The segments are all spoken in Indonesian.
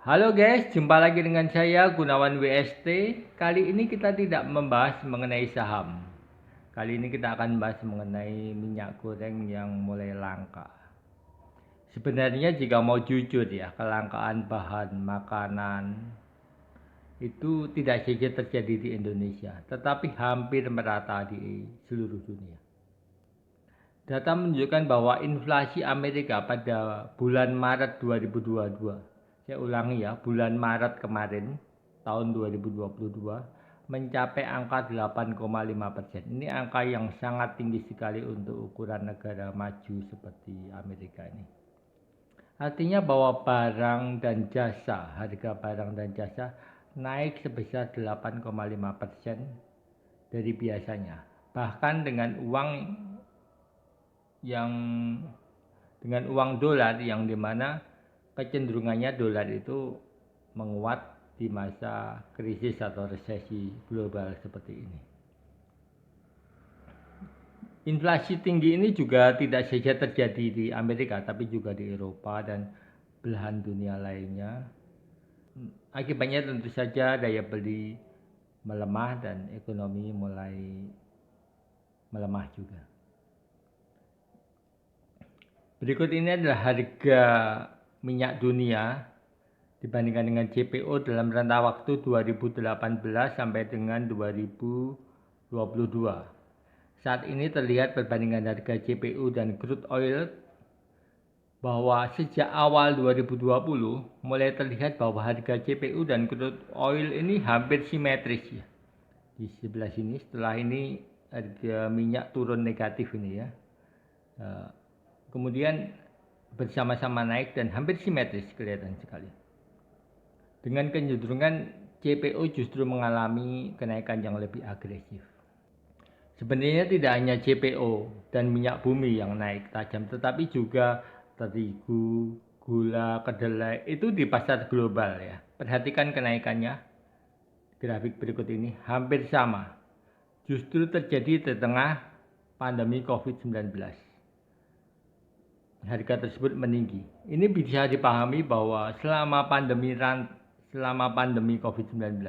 Halo guys, jumpa lagi dengan saya Gunawan WST. Kali ini kita tidak membahas mengenai saham. Kali ini kita akan membahas mengenai minyak goreng yang mulai langka. Sebenarnya jika mau jujur ya, kelangkaan bahan makanan itu tidak saja terjadi di Indonesia, tetapi hampir merata di seluruh dunia. Data menunjukkan bahwa inflasi Amerika pada bulan Maret 2022, saya ulangi ya, bulan Maret kemarin tahun 2022 mencapai angka 8,5%. Ini angka yang sangat tinggi sekali untuk ukuran negara maju seperti Amerika ini. Artinya bahwa harga barang dan jasa naik sebesar 8,5% dari biasanya. Bahkan dengan uang dolar yang dimana kecenderungannya dolar itu menguat di masa krisis atau resesi global seperti ini. Inflasi tinggi ini juga tidak saja terjadi di Amerika tapi juga di Eropa dan belahan dunia lainnya. Akibatnya tentu saja daya beli melemah dan ekonomi mulai melemah juga. Berikut ini adalah harga minyak dunia dibandingkan dengan CPO dalam rentang waktu 2018 sampai dengan 2022. Saat ini terlihat perbandingan harga CPO dan crude oil bahwa sejak awal 2020 mulai terlihat bahwa harga CPO dan crude oil ini hampir simetris ya. Di sebelah sini, setelah ini harga minyak turun negatif ini ya. Kemudian bersama-sama naik dan hampir simetris kelihatan sekali. Dengan kecenderungan CPO justru mengalami kenaikan yang lebih agresif. Sebenarnya tidak hanya CPO dan minyak bumi yang naik tajam, tetapi juga terigu, gula, kedelai itu di pasar global ya. Perhatikan kenaikannya, grafik berikut ini hampir sama. Justru terjadi di tengah pandemi COVID-19. Harga tersebut meninggi. Ini bisa dipahami bahwa selama pandemi COVID-19,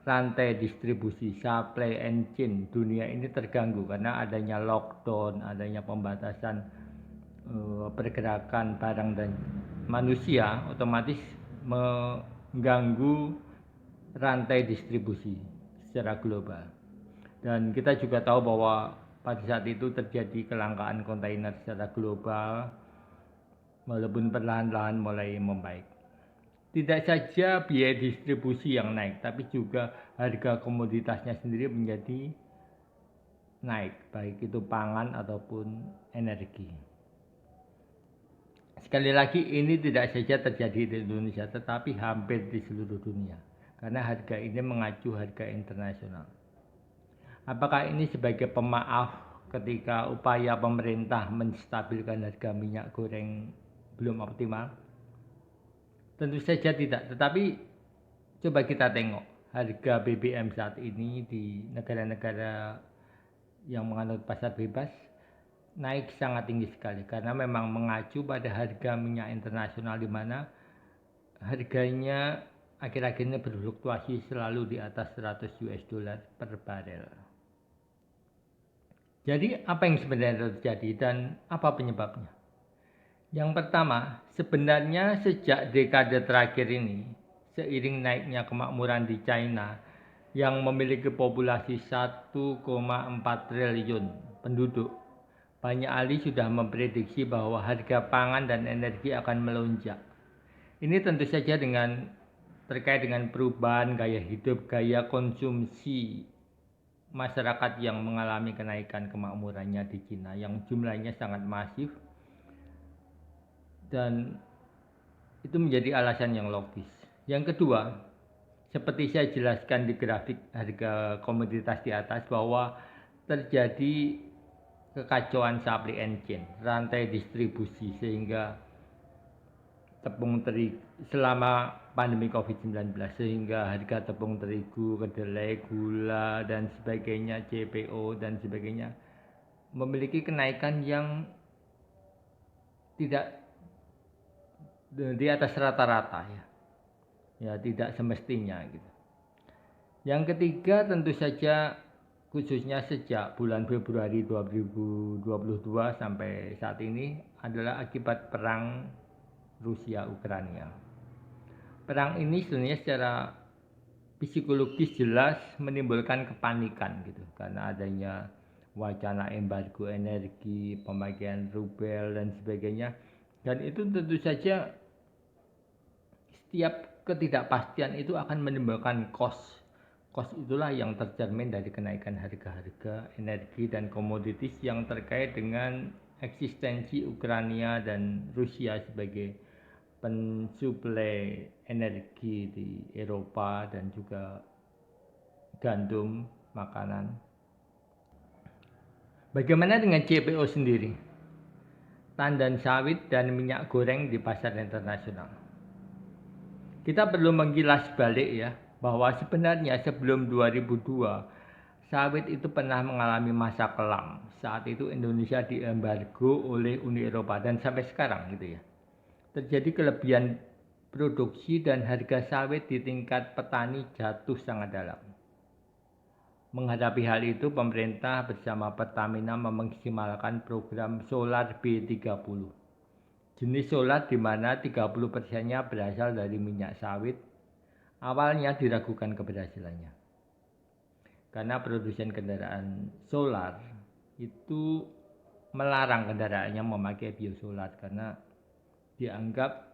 rantai distribusi supply and chain dunia ini terganggu karena adanya lockdown, adanya pembatasan pergerakan barang dan manusia, otomatis mengganggu rantai distribusi secara global. Dan kita juga tahu bahwa pada saat itu terjadi kelangkaan kontainer secara global, walaupun perlahan-lahan mulai membaik. Tidak saja biaya distribusi yang naik, tapi juga harga komoditasnya sendiri menjadi naik, baik itu pangan ataupun energi. Sekali lagi, ini tidak saja terjadi di Indonesia, tetapi hampir di seluruh dunia, karena harga ini mengacu harga internasional. Apakah ini sebagai pemaaf ketika upaya pemerintah menstabilkan harga minyak goreng belum optimal? Tentu saja tidak, tetapi coba kita tengok harga BBM saat ini di negara-negara yang menganut pasar bebas naik sangat tinggi sekali karena memang mengacu pada harga minyak internasional di mana harganya akhir-akhir ini berfluktuasi selalu di atas 100 US dollar per barel. Jadi apa yang sebenarnya terjadi dan apa penyebabnya? Yang pertama, sebenarnya sejak dekade terakhir ini, seiring naiknya kemakmuran di China yang memiliki populasi 1,4 triliun penduduk, banyak ahli sudah memprediksi bahwa harga pangan dan energi akan melonjak. Ini tentu saja terkait dengan perubahan gaya hidup, gaya konsumsi masyarakat yang mengalami kenaikan kemakmurannya di China yang jumlahnya sangat masif. Dan itu menjadi alasan yang logis. Yang kedua, seperti saya jelaskan di grafik harga komoditas di atas bahwa terjadi kekacauan supply and chain, rantai distribusi, sehingga tepung terigu selama pandemi COVID-19 sehingga harga tepung terigu, kedelai, gula dan sebagainya, CPO dan sebagainya memiliki kenaikan yang tidak di atas rata-rata ya. Ya tidak semestinya gitu. Yang ketiga tentu saja khususnya sejak bulan Februari 2022 sampai saat ini adalah akibat perang Rusia-Ukraina. Perang ini sebenarnya secara psikologis jelas menimbulkan kepanikan gitu karena adanya wacana embargo energi, pemakaian rubel dan sebagainya. Dan itu tentu saja setiap ketidakpastian itu akan menimbulkan cost. Cost itulah yang tercermin dari kenaikan harga-harga energi dan komoditis yang terkait dengan eksistensi Ukraina dan Rusia sebagai pensuplai energi di Eropa dan juga gandum, makanan. Bagaimana dengan CPO sendiri? Tandan sawit dan minyak goreng di pasar internasional. Kita perlu mengkilas balik ya, bahwa sebenarnya sebelum 2002 sawit itu pernah mengalami masa kelam. Saat itu Indonesia diembargo oleh Uni Eropa dan sampai sekarang gitu ya. Terjadi kelebihan produksi dan harga sawit di tingkat petani jatuh sangat dalam. Menghadapi hal itu, pemerintah bersama Pertamina memaksimalkan program Solar B30. Jenis solar di mana 30%-nya berasal dari minyak sawit. Awalnya diragukan keberhasilannya. Karena produsen kendaraan solar itu melarang kendaraannya memakai biosolar karena dianggap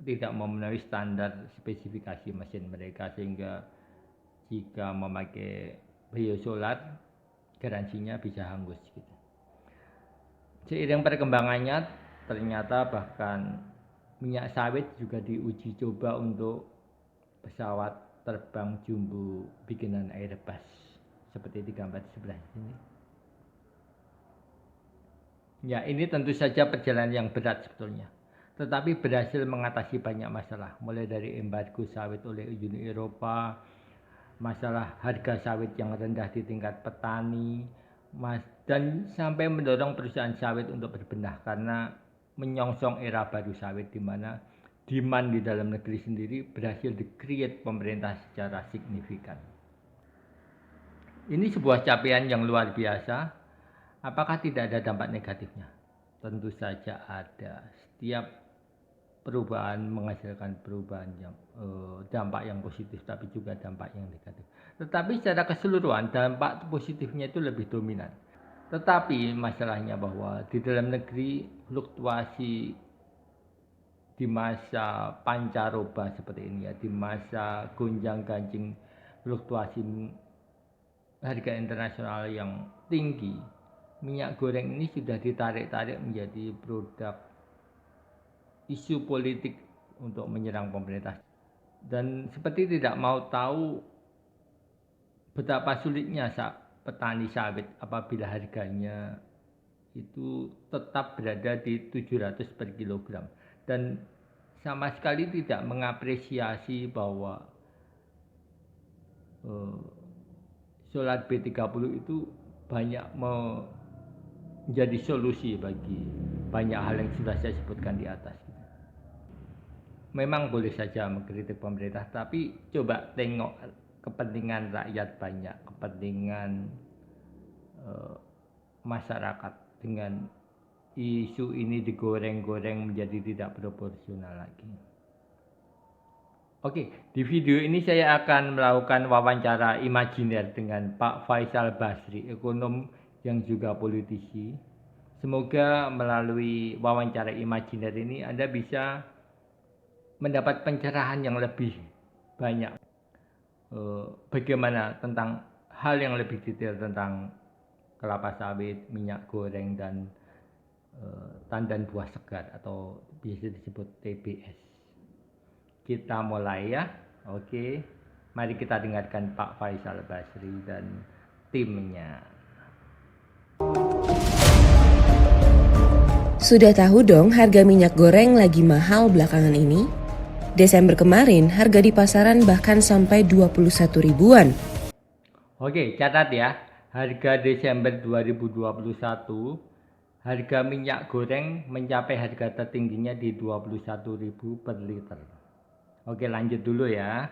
tidak memenuhi standar spesifikasi mesin mereka, sehingga jika memakai biosolar garansinya bisa hangus gitu. Seiring perkembangannya ternyata bahkan minyak sawit juga diuji coba untuk pesawat terbang jumbo bikinan Airbus seperti di gambar sebelah sini. Ya, ini tentu saja perjalanan yang berat sebetulnya, tetapi berhasil mengatasi banyak masalah, mulai dari embargo sawit oleh Uni Eropa, masalah harga sawit yang rendah di tingkat petani, dan sampai mendorong perusahaan sawit untuk berbenah karena menyongsong era baru sawit di mana demand di dalam negeri sendiri berhasil di-create pemerintah secara signifikan. Ini sebuah capaian yang luar biasa. Apakah tidak ada dampak negatifnya? Tentu saja ada. Setiap perubahan menghasilkan perubahan yang dampak yang positif, tapi juga dampak yang negatif. Tetapi secara keseluruhan dampak positifnya itu lebih dominan. Tetapi masalahnya bahwa di dalam negeri fluktuasi di masa pancaroba seperti ini ya, di masa gonjang-ganjing fluktuasi harga internasional yang tinggi, minyak goreng ini sudah ditarik-tarik menjadi produk isu politik untuk menyerang pemerintah. Dan seperti tidak mau tahu betapa sulitnya petani sawit apabila harganya itu tetap berada di 700 per kilogram. Dan sama sekali tidak mengapresiasi bahwa solar B30 itu banyak menjadi solusi bagi banyak hal yang sudah saya sebutkan di atas. Memang boleh saja mengkritik pemerintah, tapi coba tengok kepentingan rakyat banyak, kepentingan masyarakat, dengan isu ini digoreng-goreng menjadi tidak proporsional lagi. Oke, di video ini saya akan melakukan wawancara imajiner dengan Pak Faisal Basri, ekonom yang juga politisi. Semoga melalui wawancara imajiner ini Anda bisa mendapat pencerahan yang lebih banyak. Bagaimana tentang hal yang lebih detail tentang kelapa sawit, minyak goreng, dan tandan buah segar atau biasa disebut TBS. Kita mulai ya. Oke, mari kita dengarkan Pak Faisal Basri dan timnya. Sudah tahu dong harga minyak goreng lagi mahal belakangan ini? Desember kemarin harga di pasaran bahkan sampai 21 ribuan. Oke, catat ya. Harga Desember 2021, harga minyak goreng mencapai harga tertingginya di 21.000 per liter. Oke, lanjut dulu ya.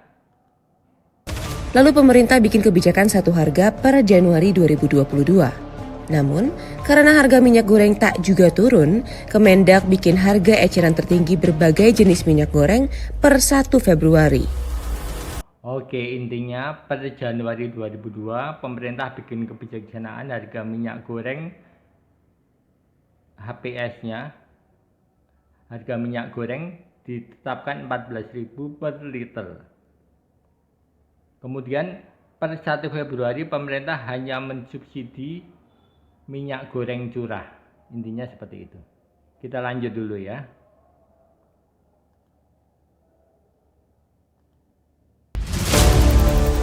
Lalu pemerintah bikin kebijakan satu harga per Januari 2022. Namun, karena harga minyak goreng tak juga turun, Kemendak bikin harga eceran tertinggi berbagai jenis minyak goreng per 1 Februari. Oke, intinya per Januari 2002 pemerintah bikin kebijaksanaan harga minyak goreng HPS-nya, harga minyak goreng ditetapkan 14.000 per liter. Kemudian per 1 Februari pemerintah hanya mensubsidi minyak goreng curah. Intinya seperti itu. Kita lanjut dulu ya.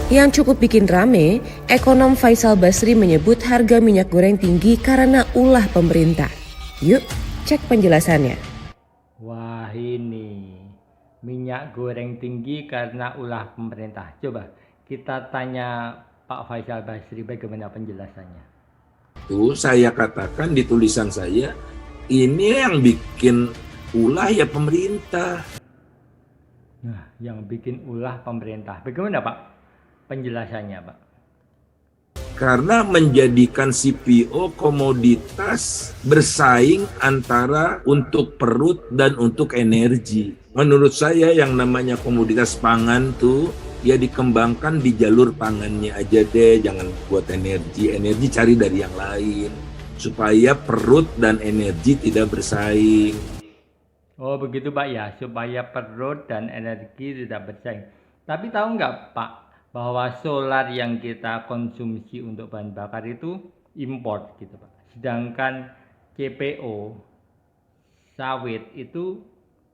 Yang cukup bikin rame, ekonom Faisal Basri menyebut harga minyak goreng tinggi karena ulah pemerintah. Yuk, cek penjelasannya. Wah, ini minyak goreng tinggi karena ulah pemerintah. Coba kita tanya Pak Faisal Basri bagaimana penjelasannya. Itu saya katakan di tulisan saya, ini yang bikin ulah ya pemerintah. Nah, yang bikin ulah pemerintah. Bagaimana Pak penjelasannya, Pak? Karena menjadikan CPO komoditas bersaing antara untuk perut dan untuk energi. Menurut saya yang namanya komoditas pangan tuh ya dikembangkan di jalur pangannya aja deh, jangan buat energi cari dari yang lain supaya perut dan energi tidak bersaing. Oh begitu Pak ya, supaya perut dan energi tidak bersaing. Tapi tahu nggak Pak, bahwa solar yang kita konsumsi untuk bahan bakar itu import gitu Pak. Sedangkan CPO, sawit itu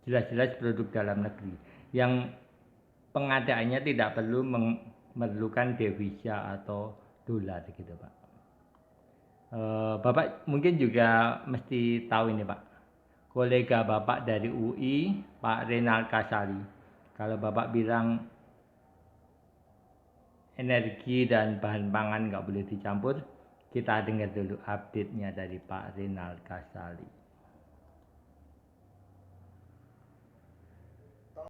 jelas-jelas produk dalam negeri. Yang pengadaannya tidak perlu memerlukan devisa atau dolar gitu Pak. Bapak mungkin juga mesti tahu ini Pak. Kolega Bapak dari UI, Pak Renal Kasali. Kalau Bapak bilang energi dan bahan pangan nggak boleh dicampur, kita dengar dulu update-nya dari Pak Renal Kasali.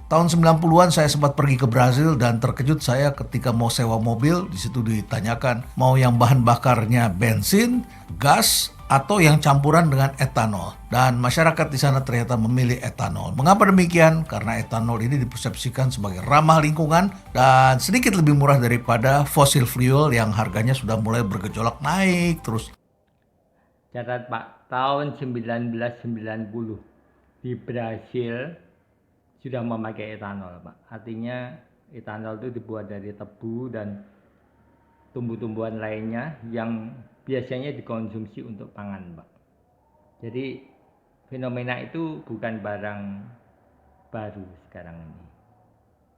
Tahun 90-an saya sempat pergi ke Brazil dan terkejut saya ketika mau sewa mobil, di situ ditanyakan mau yang bahan bakarnya bensin, gas, atau yang campuran dengan etanol. Dan masyarakat di sana ternyata memilih etanol. Mengapa demikian? Karena etanol ini dipersepsikan sebagai ramah lingkungan dan sedikit lebih murah daripada fossil fuel yang harganya sudah mulai bergejolak naik terus. Catat Pak, tahun 1990 di Brasil sudah memakai etanol Pak. Artinya etanol itu dibuat dari tebu dan tumbuh-tumbuhan lainnya yang biasanya dikonsumsi untuk pangan Pak. Jadi fenomena itu bukan barang baru sekarang ini.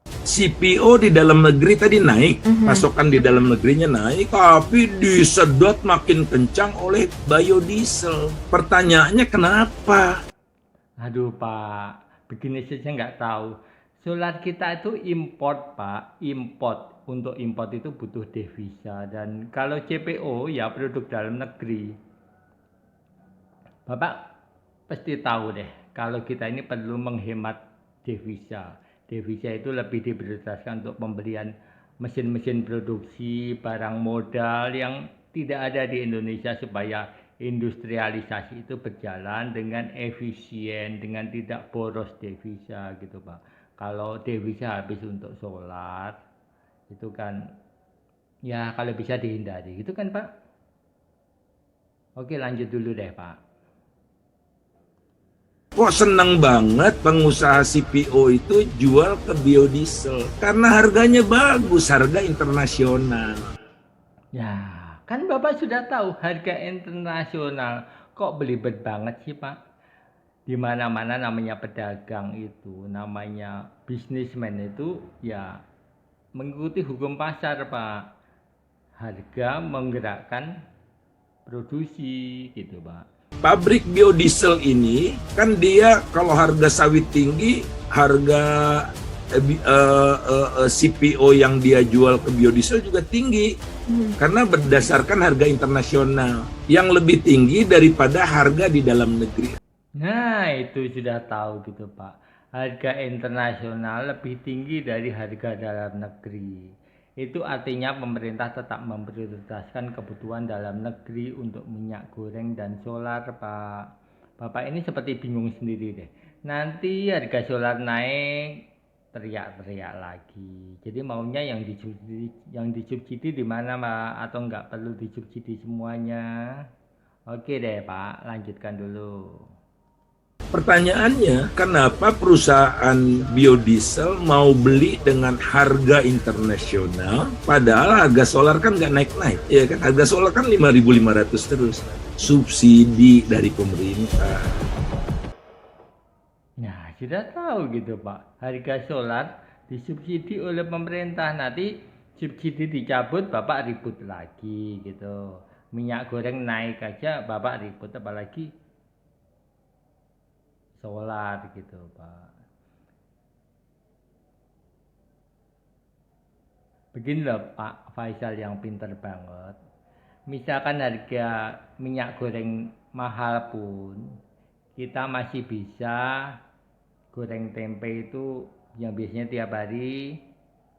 CPO di dalam negeri tadi naik, pasokan di dalam negerinya naik, tapi disedot makin kencang oleh biodiesel. Pertanyaannya kenapa? Aduh Pak, begini saja nggak tahu. Solar kita itu import Pak, import. Untuk import itu butuh devisa. Dan kalau CPO ya produk dalam negeri. Bapak pasti tahu deh, kalau kita ini perlu menghemat devisa. Devisa itu lebih diprioritaskan untuk pembelian mesin-mesin produksi, barang modal yang tidak ada di Indonesia supaya industrialisasi itu berjalan dengan efisien, dengan tidak boros devisa gitu Pak. Kalau devisa habis untuk solar, itu kan ya kalau bisa dihindari gitu kan Pak. Oke lanjut dulu deh Pak. Kok seneng banget pengusaha CPO itu jual ke biodiesel? Karena harganya bagus, harga internasional. Ya kan Bapak sudah tahu harga internasional, kok belibet banget sih Pak. Di mana-mana namanya pedagang itu, namanya bisnismen itu ya mengikuti hukum pasar Pak. Harga menggerakkan produksi gitu Pak. Pabrik biodiesel ini kan dia kalau harga sawit tinggi, harga CPO yang dia jual ke biodiesel juga tinggi. Karena berdasarkan harga internasional yang lebih tinggi daripada harga di dalam negeri. Nah itu sudah tahu gitu Pak. harga internasional lebih tinggi dari harga dalam negeri. Itu artinya pemerintah tetap memprioritaskan kebutuhan dalam negeri untuk minyak goreng dan solar, Pak. Bapak ini seperti bingung sendiri deh. Nanti harga solar naik, teriak-teriak lagi. Jadi maunya yang disubsidi di mana, Pak? Atau nggak perlu disubsidi semuanya? Oke deh, Pak. Lanjutkan dulu. Pertanyaannya, kenapa perusahaan biodiesel mau beli dengan harga internasional, padahal harga solar kan nggak naik-naik, ya kan? Harga solar kan 5.500 terus, subsidi dari pemerintah. Nah, sudah tahu gitu Pak, harga solar disubsidi oleh pemerintah, nanti subsidi dicabut Bapak ribut lagi gitu. Minyak goreng naik aja Bapak ribut, apalagi solar gitu Pak. Begini loh Pak Faisal yang pinter banget. Misalkan harga minyak goreng mahal pun, kita masih bisa goreng tempe itu yang biasanya tiap hari,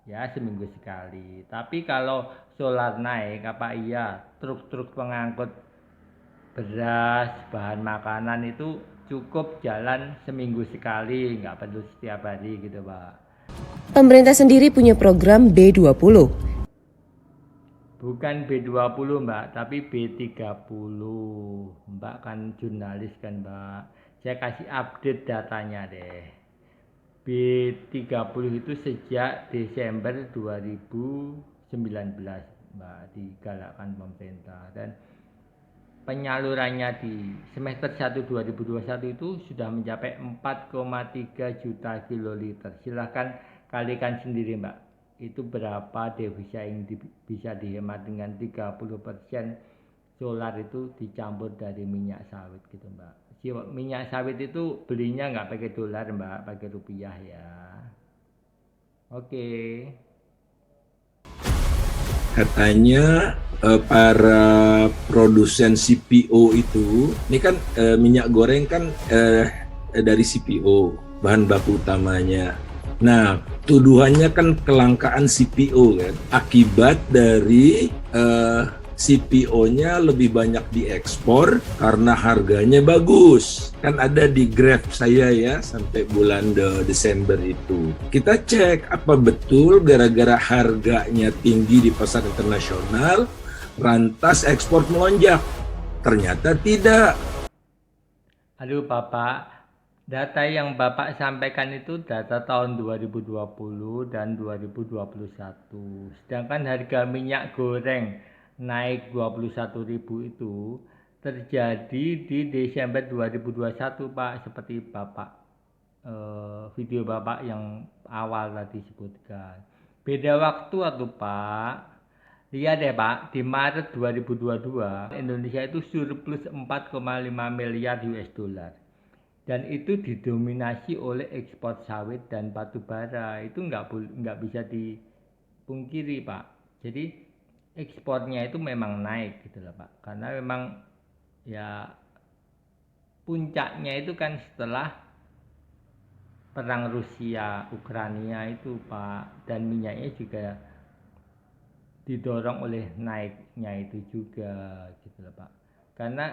ya seminggu sekali. Tapi kalau solar naik, apa iya truk-truk pengangkut beras, bahan makanan itu cukup jalan seminggu sekali, nggak perlu setiap hari gitu Pak. Pemerintah sendiri punya program B20. Bukan B20 Mbak, tapi B30. Mbak kan jurnalis kan Mbak. Saya kasih update datanya deh. B30 itu sejak Desember 2019 Mbak, digalakkan pemerintah. Dan penyalurannya di semester 1 2021 itu sudah mencapai 4,3 juta kiloliter. Silahkan kalikan sendiri Mbak. Itu berapa devisa yang bisa dihemat dengan 30% solar itu dicampur dari minyak sawit gitu Mbak. Minyak sawit itu belinya nggak pakai dolar Mbak, pakai rupiah ya. Oke. Katanya para produsen CPO itu, ini kan minyak goreng kan dari CPO, bahan baku utamanya. Nah, tuduhannya kan kelangkaan CPO kan, akibat dari CPO-nya lebih banyak diekspor karena harganya bagus. Kan ada di graph saya ya sampai bulan Desember itu. Kita cek apa betul gara-gara harganya tinggi di pasar internasional, lantas ekspor melonjak. Ternyata tidak. Aduh Bapak, data yang Bapak sampaikan itu data tahun 2020 dan 2021. Sedangkan harga minyak goreng naik 21.000 itu terjadi di Desember 2021 Pak, seperti Bapak video Bapak yang awal tadi sebutkan. Beda waktu atau Pak. Lihat deh Pak, di Maret 2022 Indonesia itu surplus 4,5 miliar US dollar. Dan itu didominasi oleh ekspor sawit dan batu bara. Itu nggak bisa dipungkiri Pak. Jadi ekspornya itu memang naik gitu loh Pak, karena memang ya puncaknya itu kan setelah perang Rusia Ukraina itu Pak, dan minyaknya juga didorong oleh naiknya itu juga gitu loh Pak, karena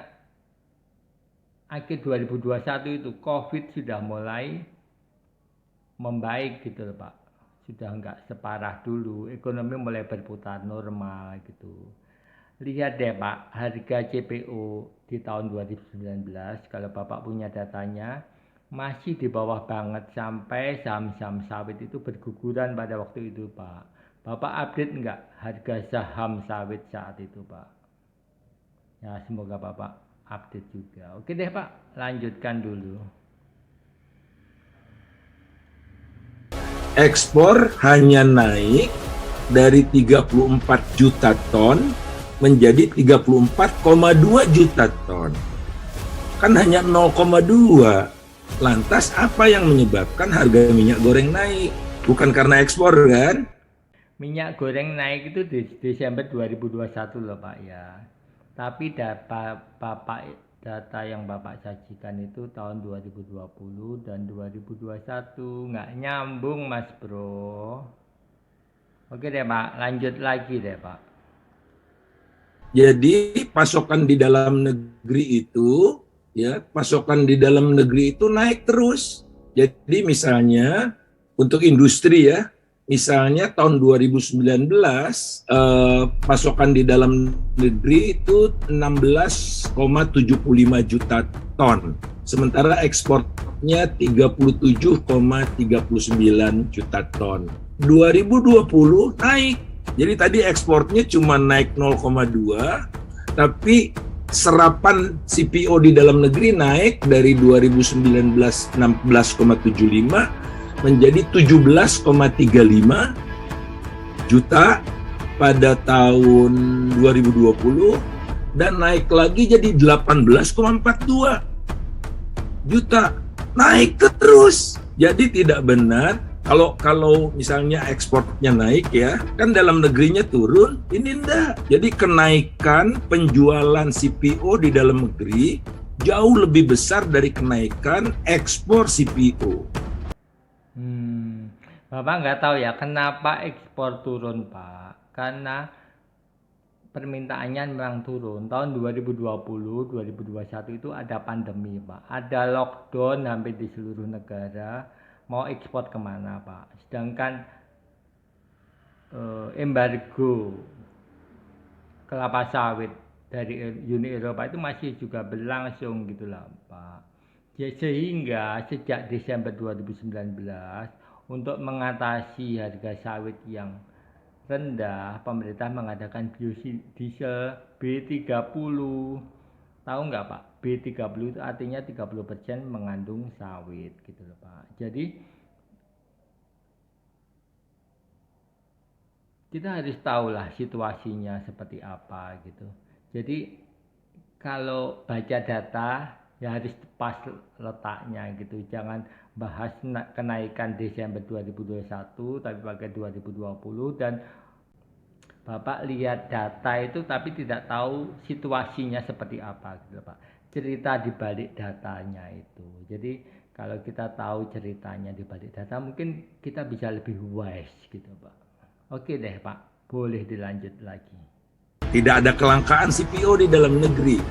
akhir 2021 itu COVID sudah mulai membaik gitu loh Pak. Sudah nggak separah dulu, ekonomi mulai berputar normal gitu. Lihat deh Pak, harga CPO di tahun 2019, kalau Bapak punya datanya, masih di bawah banget sampai saham-saham sawit itu berguguran pada waktu itu Pak. Bapak update nggak harga saham sawit saat itu Pak? Ya semoga Bapak update juga. Oke deh Pak, lanjutkan dulu. Ekspor hanya naik dari 34 juta ton menjadi 34,2 juta ton. Kan hanya 0,2. Lantas apa yang menyebabkan harga minyak goreng naik? Bukan karena ekspor kan? Minyak goreng naik itu di Desember 2021 loh Pak ya. Tapi Bapak data yang Bapak sajikan itu tahun 2020 dan 2021. Nggak nyambung, Mas Bro. Oke deh, Pak. Lanjut lagi deh, Pak. Jadi pasokan di dalam negeri itu, ya, pasokan di dalam negeri itu naik terus. Jadi misalnya untuk industri ya, misalnya tahun 2019 pasokan di dalam negeri itu 16,75 juta ton. Sementara ekspornya 37,39 juta ton. 2020 naik. Jadi tadi ekspornya cuma naik 0,2, tapi serapan CPO di dalam negeri naik dari 2019 16,75 menjadi 17,35 juta pada tahun 2020 dan naik lagi jadi 18,42 juta. Naik terus. Jadi tidak benar kalau misalnya ekspornya naik ya, kan dalam negerinya turun, ini enggak. Jadi kenaikan penjualan CPO di dalam negeri jauh lebih besar dari kenaikan ekspor CPO. Bapak nggak tahu ya kenapa ekspor turun, Pak. Karena permintaannya memang turun. Tahun 2020, 2021 itu ada pandemi, Pak. Ada lockdown hampir di seluruh negara. Mau ekspor kemana, Pak? Sedangkan embargo kelapa sawit dari Uni Eropa itu masih juga berlangsung gitu lah, Pak. Ya, sehingga sejak Desember 2019 untuk mengatasi harga sawit yang rendah, pemerintah mengadakan biodiesel B30. Tahu nggak, Pak? B30 itu artinya 30% mengandung sawit gitu loh, Pak. Jadi kita harus tahu lah situasinya seperti apa gitu. Jadi kalau baca data ya harus pas letaknya gitu. Jangan bahas kenaikan Desember 2021 tapi pakai 2020 dan Bapak lihat data itu tapi tidak tahu situasinya seperti apa gitu Pak. Cerita di balik datanya itu. Jadi kalau kita tahu ceritanya di balik data mungkin kita bisa lebih wise gitu Pak. Oke deh Pak, boleh dilanjut lagi. Tidak ada kelangkaan CPO di dalam negeri.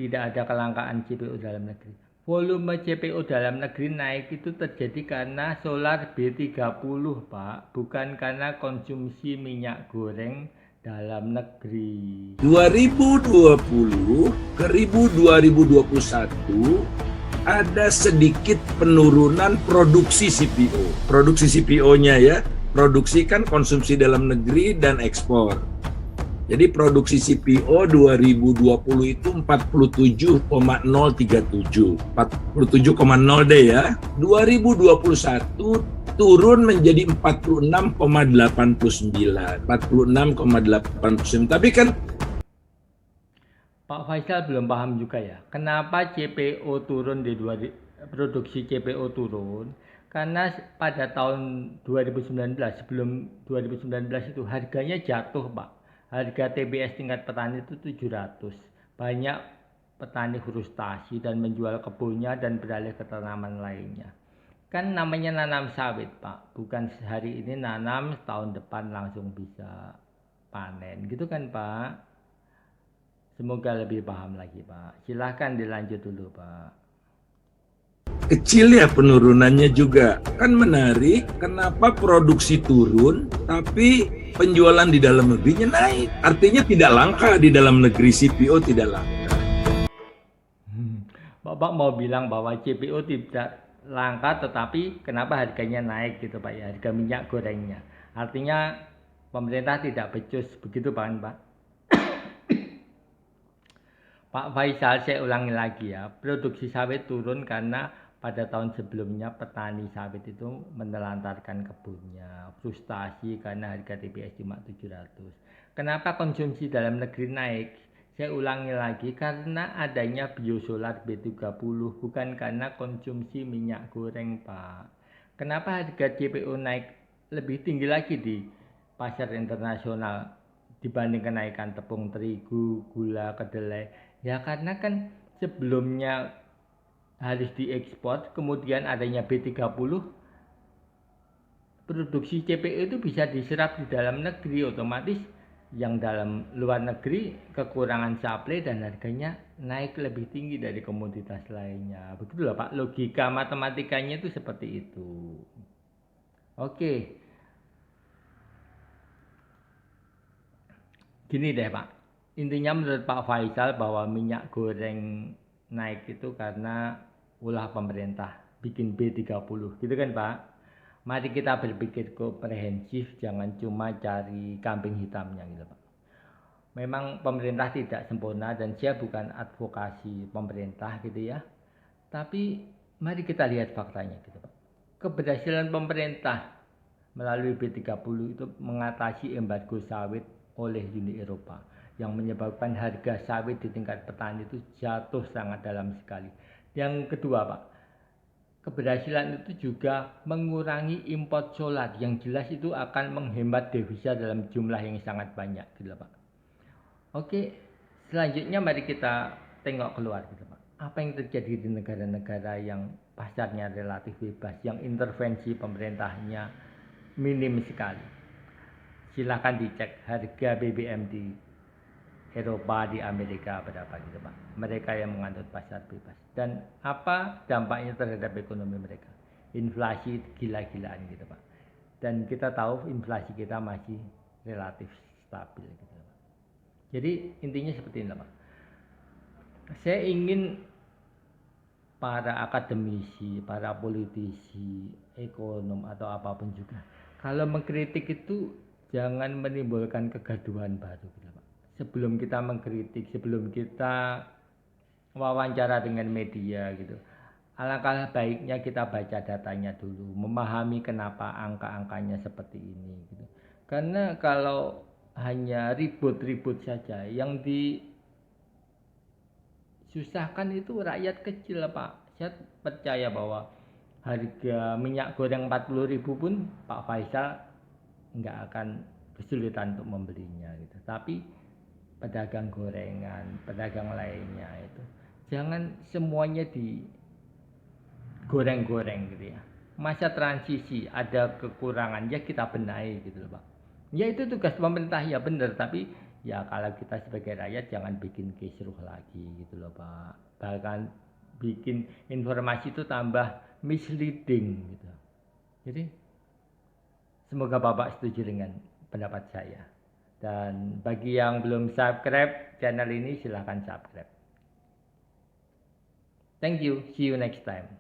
Tidak ada kelangkaan CPO dalam negeri. Volume CPO dalam negeri naik itu terjadi karena solar B30 Pak, bukan karena konsumsi minyak goreng dalam negeri. 2020 ke 2021 ada sedikit penurunan produksi CPO. Produksi CPO-nya ya, produksi kan konsumsi dalam negeri dan ekspor. Jadi produksi CPO 2020 itu 47,037. 47,0 deh ya. 2021 turun menjadi 46,89. 46,89. Tapi kan Pak Faisal belum paham juga ya, kenapa CPO turun produksi CPO turun? Karena pada tahun 2019, sebelum 2019 itu harganya jatuh Pak. Harga TBS tingkat petani itu 700. Banyak petani frustasi dan menjual kebunnya dan beralih ke tanaman lainnya. Kan namanya nanam sawit Pak, bukan hari ini nanam, tahun depan langsung bisa panen. Gitu kan Pak? Semoga lebih paham lagi Pak. Silahkan dilanjut dulu Pak. kecil ya penurunannya juga. Kan menarik, kenapa produksi turun tapi penjualan di dalam negerinya naik. Artinya tidak langka di dalam negeri, CPO tidak langka. Bapak mau bilang bahwa CPO tidak langka tetapi kenapa harganya naik gitu Pak ya, harga minyak gorengnya. Artinya pemerintah tidak becus begitu Pak. Pak Faisal, saya ulangi lagi ya, produksi sawit turun karena pada tahun sebelumnya petani sawit itu menelantarkan kebunnya, frustasi karena harga TBS cuma 700. Kenapa konsumsi dalam negeri naik? Saya ulangi lagi, karena adanya biosolar B30, bukan karena konsumsi minyak goreng Pak. Kenapa harga CPO naik lebih tinggi lagi di pasar internasional dibanding kenaikan tepung terigu, gula, kedelai? Ya karena kan sebelumnya harus diekspor, kemudian adanya B30, produksi CPO itu bisa diserap di dalam negeri, otomatis yang dalam luar negeri kekurangan supply dan harganya naik lebih tinggi dari komoditas lainnya. Begitulah Pak, logika matematikanya itu seperti itu. Oke, gini deh Pak, intinya menurut Pak Faisal bahwa minyak goreng naik itu karena ulah pemerintah bikin B30 gitu kan Pak. Mari kita berpikir komprehensif, jangan cuma cari kambing hitamnya gitu Pak. Memang pemerintah tidak sempurna dan saya bukan advokasi pemerintah gitu ya. Tapi mari kita lihat faktanya gitu Pak. Keberhasilan pemerintah melalui B30 itu mengatasi embargo sawit oleh Uni Eropa yang menyebabkan harga sawit di tingkat petani itu jatuh sangat dalam sekali. Yang kedua Pak, keberhasilan itu juga mengurangi impor solar yang jelas itu akan menghemat devisa dalam jumlah yang sangat banyak gitu Pak. Oke, selanjutnya mari kita tengok keluar gitu Pak. Apa yang terjadi di negara-negara yang pasarnya relatif bebas, yang intervensi pemerintahnya minim sekali. Silahkan dicek harga BBM di Eropa, di Amerika berapa gitu Pak. Mereka yang menganut pasar bebas. Dan apa dampaknya terhadap ekonomi mereka? Inflasi gila-gilaan gitu Pak. Dan kita tahu inflasi kita masih relatif stabil gitu Pak. Jadi intinya seperti ini Pak. Saya ingin para akademisi, para politisi, ekonom atau apapun juga, kalau mengkritik itu jangan menimbulkan kegaduhan baru gitu Pak. Sebelum kita mengkritik, sebelum kita wawancara dengan media gitu, alangkah baiknya kita baca datanya dulu, memahami kenapa angka-angkanya seperti ini gitu. Karena kalau hanya ribut-ribut saja, yang disusahkan itu rakyat kecil Pak. Saya percaya bahwa harga minyak goreng 40.000 pun Pak Faisal nggak akan kesulitan untuk membelinya gitu. Tapi pedagang gorengan, pedagang lainnya itu jangan semuanya digoreng-goreng gitu ya. Masa transisi ada kekurangan ya kita benahi gitu loh Pak. Ya itu tugas pemerintah ya benar, tapi ya kalau kita sebagai rakyat jangan bikin kisruh lagi gitu loh Pak. Bahkan bikin informasi itu tambah misleading gitu. Jadi semoga Bapak setuju dengan pendapat saya. Dan bagi yang belum subscribe channel ini silahkan subscribe. Thank you, see you next time.